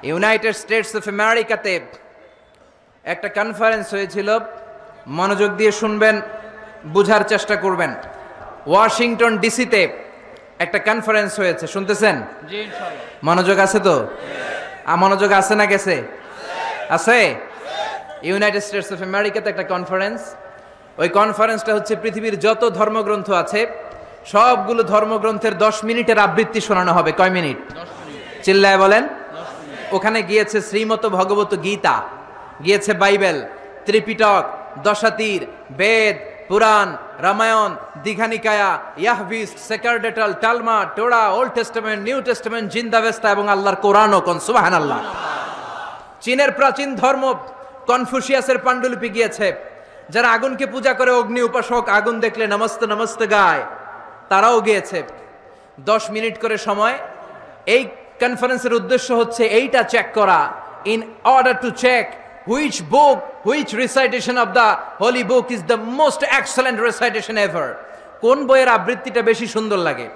United states of আমেরিকাতে একটা conference হয়েছিল, মনোযোগ দিয়ে শুনবেন, বুঝার চেষ্টা করবেন। ওয়াশিংটন ডিসিতে একটা কনফারেন্স হয়েছে, শুনতেছেন? জি ইনশাআল্লাহ। মনোযোগ আছে তো? মনোযোগ আছে না গেছে? আছে। ইউনাইটেড স্টেটস অফ আমেরিকাতে একটা কনফারেন্স, ওই কনফারেন্সটা হচ্ছে পৃথিবীর যত ধর্মগ্রন্থ আছে সবগুলো ধর্মগ্রন্থের 10 মিনিটের আবৃত্তি শোনানো হবে। কয় মিনিট? 10 মিনিট। চিল্লায় বলেন। 10 মিনিট। ওখানে গিয়েছে শ্রীমত ভগবত গীতা, গিয়েছে বাইবেল, ত্রিপিটক, দশাতীর, বেদ, পুরাণ, রামায়ণ, দীঘানিকায়া, ইয়াহভিস, সেকারডেটাল, Talmud, Torah, Old Testament, New Testament, Zendavesta এবং আল্লাহর কোরআনও। কোন সুবহানাল্লাহ। চীনের প্রাচীন ধর্ম কনফুসিয়াসের পাণ্ডুলিপি গিয়েছে। যারা আগুনকে পূজা করে, অগ্নি উপাসক, আগুন দেখলে নমস্তে নমস্তে গায়, তারাও গিয়েছে। 10 মিনিট করে সময়। এই কনফারেন্সের উদ্দেশ্য হচ্ছে এইটা চেক করা, in order to check which book, which recitation of the holy book is the most excellent recitation ever. কোন বইয়ের আবৃত্তিটা বেশি সুন্দর লাগে।